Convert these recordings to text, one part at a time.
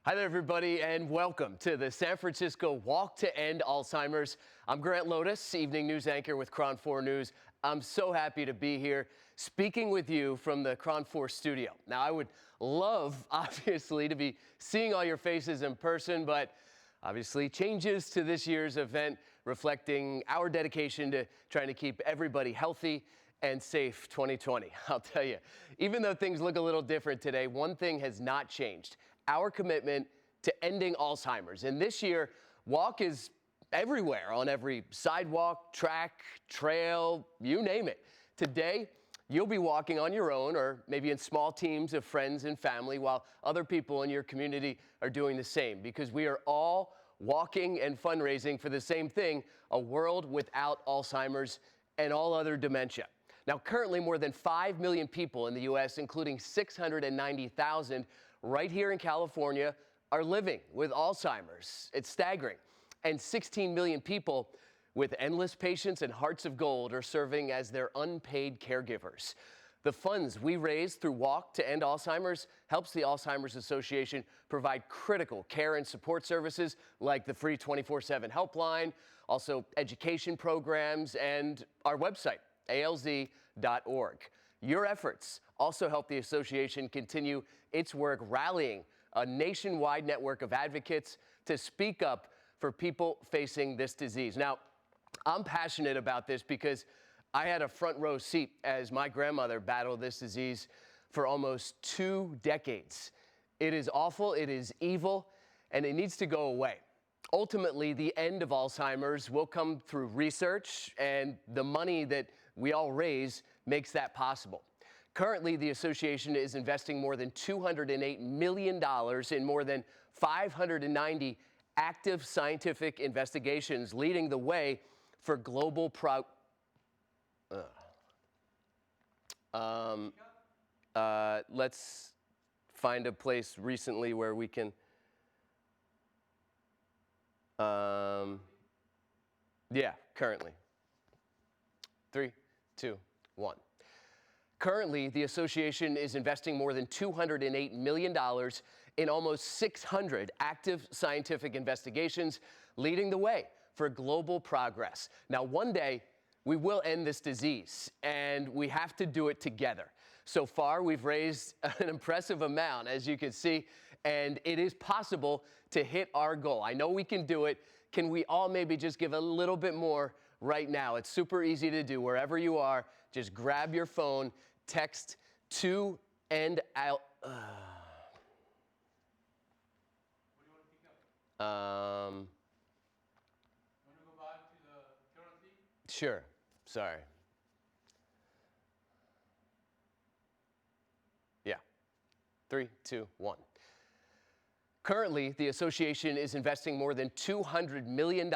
Hi there, everybody, and welcome to the San Francisco Walk to End Alzheimer's. I'm Grant Lotus, evening news anchor with KRON 4 News. I'm so happy to be here speaking with you from the KRON 4 studio. Now, I would love, obviously, to be seeing all your faces in person, but obviously changes to this year's event reflecting our dedication to trying to keep everybody healthy and safe 2020. I'll tell you, even though things look a little different today, one thing has not changed: our commitment to ending Alzheimer's. And this year, walk is everywhere, on every sidewalk, track, trail, you name it. Today, you'll be walking on your own or maybe in small teams of friends and family while other people in your community are doing the same, because we are all walking and fundraising for the same thing: a world without Alzheimer's and all other dementia. Now, currently, more than 5 million people in the U.S., including 690,000 right here in California, are living with Alzheimer's. It's staggering. And 16 million people with endless patience and hearts of gold are serving as their unpaid caregivers. The funds we raise through Walk to End Alzheimer's helps the Alzheimer's Association provide critical care and support services like the free 24/7 helpline, also education programs, and our website, alz.org. Your efforts also help the association continue its work rallying a nationwide network of advocates to speak up for people facing this disease. Now, I'm passionate about this because I had a front row seat as my grandmother battled this disease for almost 2 decades. It is awful, it is evil, and it needs to go away. Ultimately, the end of Alzheimer's will come through research, and the money that we all raise makes that possible. Currently, the association is investing more than $208 million in more than 590 active scientific investigations, leading the way for global let's find a place recently where we can. Currently. 3, 2, 1. Currently, the association is investing more than $208 million in almost 600 active scientific investigations, leading the way for global progress. Now, one day, we will end this disease, and we have to do it together. So far, we've raised an impressive amount, as you can see, and it is possible to hit our goal. I know we can do it. Can we all maybe just give a little bit more right now? It's super easy to do. Wherever you are, just grab your phone, text to end out. What do you want to pick up? Want to go back to the current thing? Sure. Sorry. Yeah. 3, 2, 1. Currently, the association is investing more than $200 million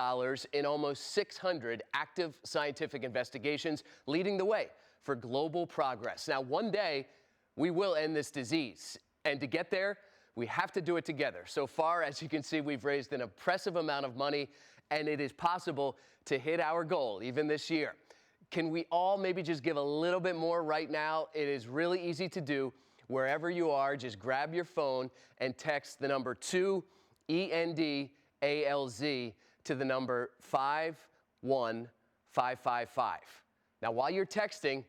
in almost 600 active scientific investigations, leading the way for global progress. Now, one day, we will end this disease. And to get there, we have to do it together. So far, as you can see, we've raised an impressive amount of money, and it is possible to hit our goal even this year. Can we all maybe just give a little bit more right now? It is really easy to do. Wherever you are, just grab your phone and text the number 2ENDALZ to the number 51555. Now, while you're texting,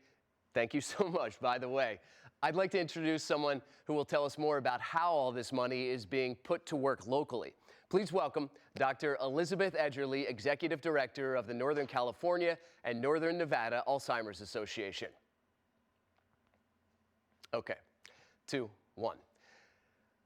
thank you so much, by the way, I'd like to introduce someone who will tell us more about how all this money is being put to work locally. Please welcome Dr. Elizabeth Edgerly, Executive Director of the Northern California and Northern Nevada Alzheimer's Association. Okay. 2, 1.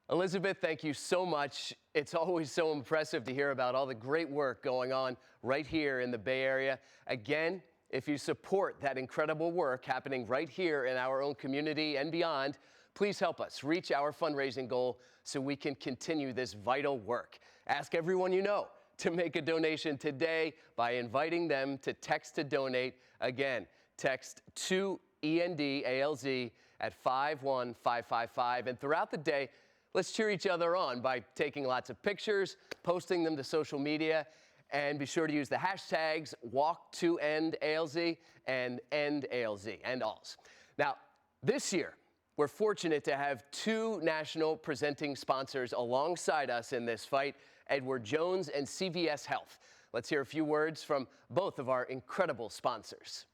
Elizabeth, thank you so much. It's always so impressive to hear about all the great work going on right here in the Bay Area. Again, if you support that incredible work happening right here in our own community and beyond, please help us reach our fundraising goal so we can continue this vital work. Ask everyone you know to make a donation today by inviting them to text to donate. Again, text to ENDALZ at 51555. And throughout the day, let's cheer each other on by taking lots of pictures, posting them to social media, and be sure to use the hashtags #WalkToEndALZ and EndALZ, and alls. Now, this year, We're fortunate to have two national presenting sponsors alongside us in this fight, Edward Jones and CVS Health. Let's hear a few words from both of our incredible sponsors.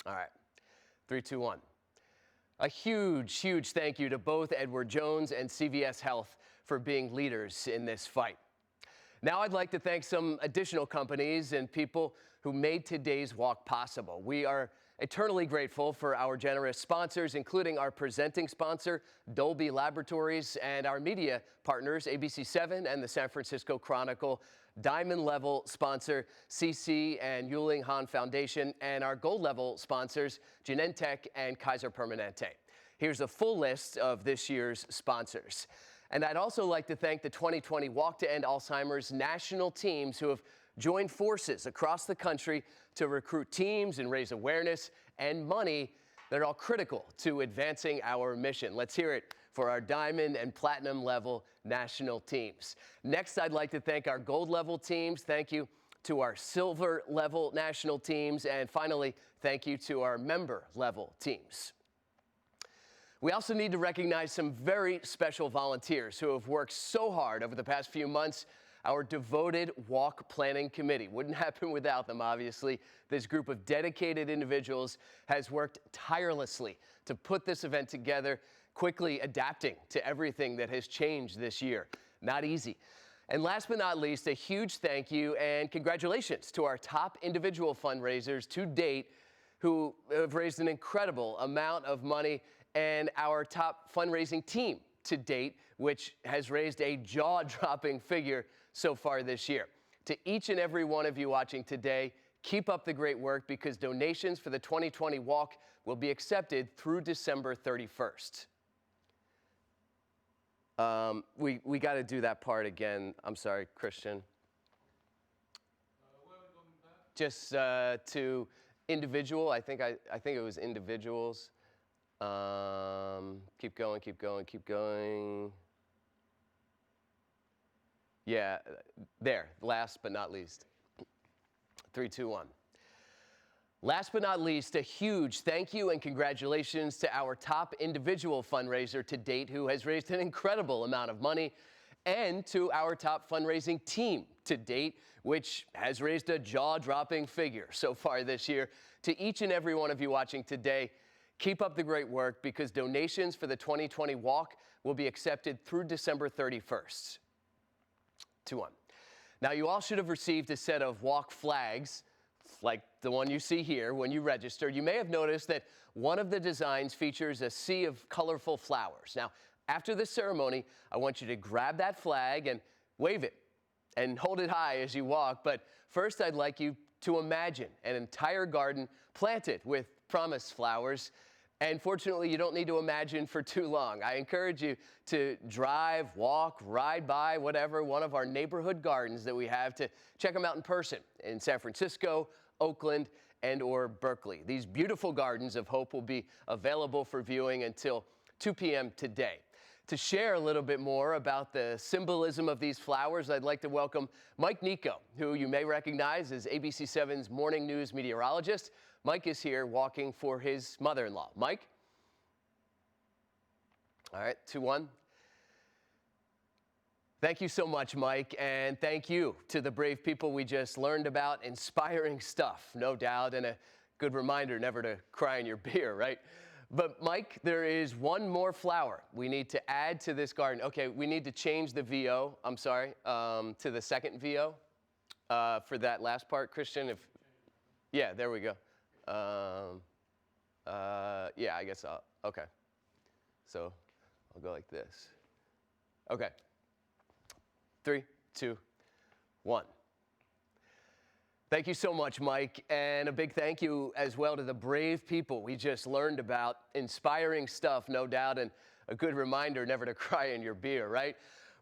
All right, 3, 2, 1. A huge thank you to both Edward Jones and CVS Health for being leaders in this fight. Now I'd like to thank some additional companies and people who made today's walk possible. We are eternally grateful for our generous sponsors, including our presenting sponsor, Dolby Laboratories, and our media partners, ABC7 and the San Francisco Chronicle, Diamond Level sponsor, CC and Yuling Han Foundation, and our Gold Level sponsors, Genentech and Kaiser Permanente. Here's a full list of this year's sponsors. And I'd also like to thank the 2020 Walk to End Alzheimer's national teams who have joined forces across the country to recruit teams and raise awareness and money that are all critical to advancing our mission. Let's hear it for our diamond and platinum level national teams. Next, I'd like to thank our gold level teams. Thank you to our silver level national teams. And finally, thank you to our member level teams. We also need to recognize some very special volunteers who have worked so hard over the past few months. Our devoted walk planning committee wouldn't happen without them, obviously. This group of dedicated individuals has worked tirelessly to put this event together, quickly adapting to everything that has changed this year. Not easy. And last but not least, a huge thank you and congratulations to our top individual fundraisers to date who have raised an incredible amount of money, and our top fundraising team to date, which has raised a jaw-dropping figure so far this year. To each and every one of you watching today, keep up the great work because donations for the 2020 walk will be accepted through December 31st. We got to do that part again. I'm sorry, Christian. Where are we going back? Just to individual. I think it was individuals. Keep going. Yeah, there, last but not least. 3, 2, 1. Last but not least, a huge thank you and congratulations to our top individual fundraiser to date who has raised an incredible amount of money, and to our top fundraising team to date, which has raised a jaw-dropping figure so far this year. To each and every one of you watching today, keep up the great work because donations for the 2020 walk will be accepted through December 31st. 2, 1. Now, you all should have received a set of walk flags like the one you see here when you registered. You may have noticed that one of the designs features a sea of colorful flowers. Now, after this ceremony, I want you to grab that flag and wave it and hold it high as you walk. But first, I'd like you to imagine an entire garden planted with promise flowers. And fortunately, you don't need to imagine for too long. I encourage you to drive, walk, ride by, whatever, one of our neighborhood gardens that we have, to check them out in person in San Francisco, Oakland, and or Berkeley. These beautiful gardens of hope will be available for viewing until 2 p.m. today. To share a little bit more about the symbolism of these flowers, I'd like to welcome Mike Nico, who you may recognize as ABC7's morning news meteorologist. Mike is here walking for his mother-in-law. Mike? All right, 2, 1. Thank you so much, Mike, and thank you to the brave people we just learned about. Inspiring stuff, no doubt, and a good reminder never to cry in your beer, right? But Mike, there is one more flower we need to add to this garden. Okay, we need to change the VO, I'm sorry, to the second VO for that last part. Christian, yeah, there we go. Yeah, I guess okay. So I'll go like this. Okay. 3, 2, 1. Thank you so much, Mike, and a big thank you as well to the brave people we just learned about. Inspiring stuff, no doubt, and a good reminder never to cry in your beer, right?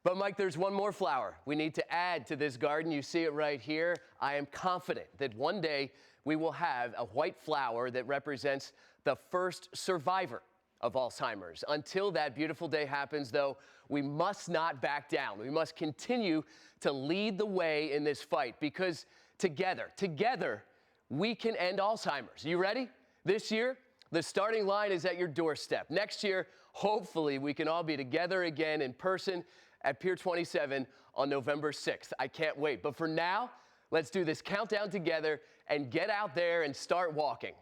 But Mike, there's one more flower we need to add to this garden. You see it right here. I am confident that one day we will have a white flower that represents the first survivor of Alzheimer's. Until that beautiful day happens, though, we must not back down. We must continue to lead the way in this fight because together, we can end Alzheimer's. You ready? This year, The starting line is at your doorstep. Next year, hopefully, we can all be together again in person at Pier 27 on November 6th. I can't wait. But for now, let's do this countdown together and get out there and start walking.